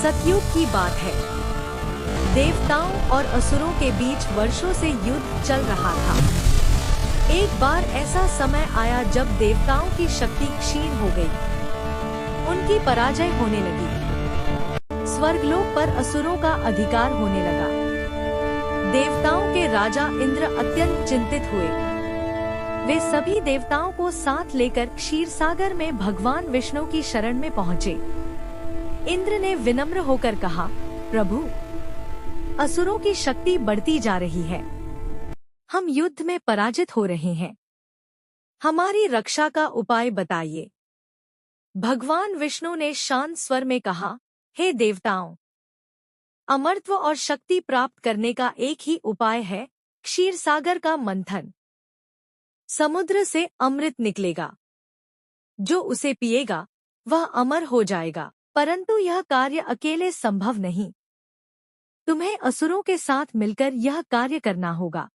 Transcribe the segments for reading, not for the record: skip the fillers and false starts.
सतयुग की बात है। देवताओं और असुरों के बीच वर्षों से युद्ध चल रहा था। एक बार ऐसा समय आया जब देवताओं की शक्ति क्षीण हो गई, उनकी पराजय होने लगी। स्वर्गलोक पर असुरों का अधिकार होने लगा। देवताओं के राजा इंद्र अत्यंत चिंतित हुए। वे सभी देवताओं को साथ लेकर क्षीरसागर में भगवान विष्णु की शरण में पहुँचे। इंद्र ने विनम्र होकर कहा, प्रभु, असुरों की शक्ति बढ़ती जा रही है, हम युद्ध में पराजित हो रहे हैं, हमारी रक्षा का उपाय बताइए। भगवान विष्णु ने शांत स्वर में कहा, हे देवताओं, अमरत्व और शक्ति प्राप्त करने का एक ही उपाय है, क्षीरसागर का मंथन। समुद्र से अमृत निकलेगा, जो उसे पिएगा वह अमर हो जाएगा, परंतु यह कार्य अकेले संभव नहीं। तुम्हें असुरों के साथ मिलकर यह कार्य करना होगा।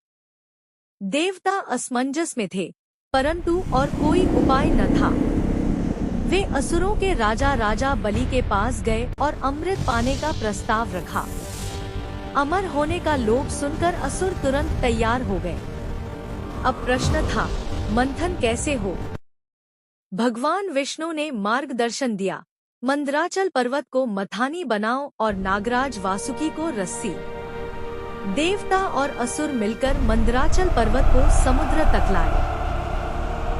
देवता असमंजस में थे, परंतु और कोई उपाय न था। वे असुरों के राजा बलि के पास गए और अमृत पाने का प्रस्ताव रखा। अमर होने का लोभ सुनकर असुर तुरंत तैयार हो गए। अब प्रश्न था, मंथन कैसे हो? भगवान विष्णु ने मार्गदर्शन दिया। मंदराचल पर्वत को मथानी बनाओ और नागराज वासुकी को रस्सी। देवता और असुर मिलकर मंदराचल पर्वत को समुद्र तक लाए।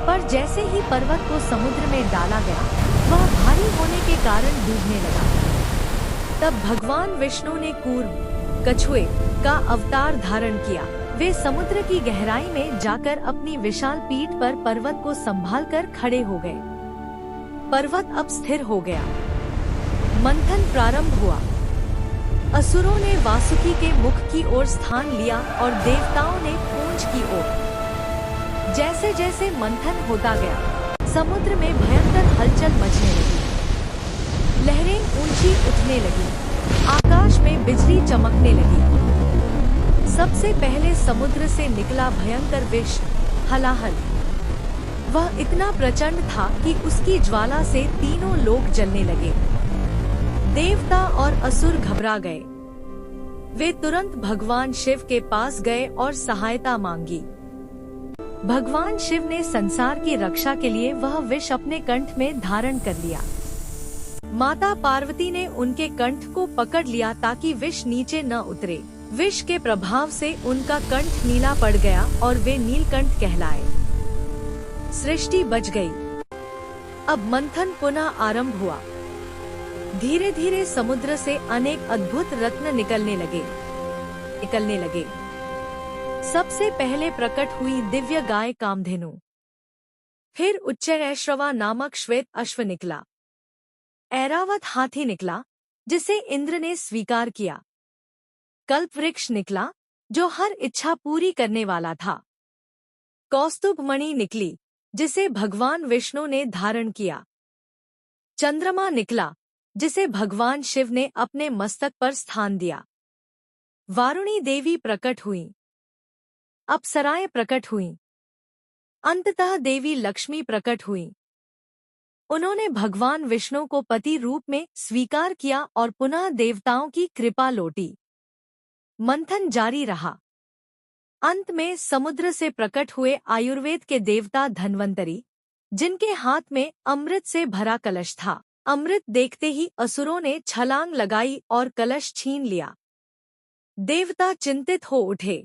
पर जैसे ही पर्वत को समुद्र में डाला गया, वह भारी होने के कारण डूबने लगा। तब भगवान विष्णु ने कूर्म, कछुए का अवतार धारण किया। वे समुद्र की गहराई में जाकर अपनी विशाल पीठ पर पर्वत को संभालकर खड़े हो गए। पर्वत अब स्थिर हो गया। मंथन प्रारंभ हुआ। असुरों ने वासुकी के मुख की ओर स्थान लिया और देवताओं ने पूंछ की ओर। जैसे जैसे मंथन होता गया, समुद्र में भयंकर हलचल मचने लगी। लहरें ऊंची उठने लगी, आकाश में बिजली चमकने लगी। सबसे पहले समुद्र से निकला भयंकर विष, हलाहल। वह इतना प्रचंड था कि उसकी ज्वाला से तीनों लोक जलने लगे। देवता और असुर घबरा गए। वे तुरंत भगवान शिव के पास गए और सहायता मांगी। भगवान शिव ने संसार की रक्षा के लिए वह विष अपने कंठ में धारण कर लिया। माता पार्वती ने उनके कंठ को पकड़ लिया ताकि विष नीचे न उतरे। विष के प्रभाव से उनका कंठ नीला पड़ गया और वे नीलकंठ कहलाए। सृष्टि बच गई। अब मंथन पुनः आरंभ हुआ। धीरे धीरे समुद्र से अनेक अद्भुत रत्न निकलने लगे। सबसे पहले प्रकट हुई दिव्य गाय कामधेनु। फिर उच्चैश्रवा नामक श्वेत अश्व निकला। ऐरावत हाथी निकला, जिसे इंद्र ने स्वीकार किया। कल्प वृक्ष निकला, जो हर इच्छा पूरी करने वाला था। कौस्तुभ मणि निकली, जिसे भगवान विष्णु ने धारण किया। चंद्रमा निकला, जिसे भगवान शिव ने अपने मस्तक पर स्थान दिया। वारुणी देवी प्रकट हुईं। अप्सराएं प्रकट हुईं। अंततः देवी लक्ष्मी प्रकट हुईं। उन्होंने भगवान विष्णु को पति रूप में स्वीकार किया और पुनः देवताओं की कृपा लौटी। मंथन जारी रहा। अंत में समुद्र से प्रकट हुए आयुर्वेद के देवता धन्वंतरी, जिनके हाथ में अमृत से भरा कलश था। अमृत देखते ही असुरों ने छलांग लगाई और कलश छीन लिया। देवता चिंतित हो उठे।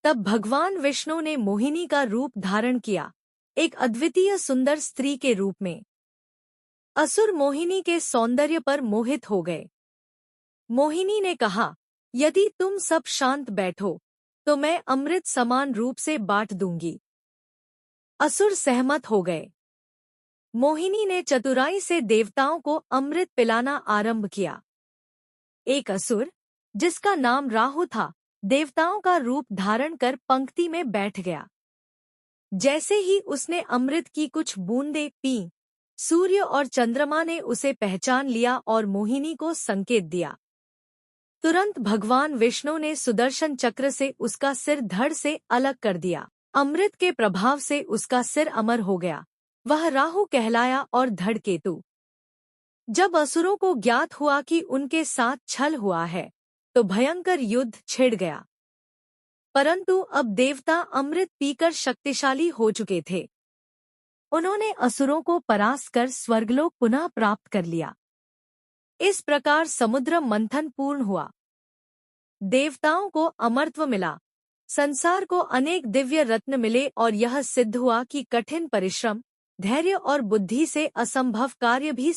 तब भगवान विष्णु ने मोहिनी का रूप धारण किया, एक अद्वितीय सुंदर स्त्री के रूप में। असुर मोहिनी के सौंदर्य पर मोहित हो गए। मोहिनी ने कहा, यदि तुम सब शांत बैठो तो मैं अमृत समान रूप से बांट दूंगी। असुर सहमत हो गए। मोहिनी ने चतुराई से देवताओं को अमृत पिलाना आरंभ किया। एक असुर, जिसका नाम राहु था, देवताओं का रूप धारण कर पंक्ति में बैठ गया। जैसे ही उसने अमृत की कुछ बूंदें पीं, सूर्य और चंद्रमा ने उसे पहचान लिया और मोहिनी को संकेत दिया। तुरंत भगवान विष्णु ने सुदर्शन चक्र से उसका सिर धड़ से अलग कर दिया। अमृत के प्रभाव से उसका सिर अमर हो गया। वह राहु कहलाया और धड़ केतु। जब असुरों को ज्ञात हुआ कि उनके साथ छल हुआ है, तो भयंकर युद्ध छिड़ गया। परंतु अब देवता अमृत पीकर शक्तिशाली हो चुके थे। उन्होंने असुरों को परास्त कर स्वर्गलोक पुनः प्राप्त कर लिया। इस प्रकार समुद्र मंथन पूर्ण हुआ। देवताओं को अमरत्व मिला, संसार को अनेक दिव्य रत्न मिले और यह सिद्ध हुआ कि कठिन परिश्रम, धैर्य और बुद्धि से असंभव कार्य भी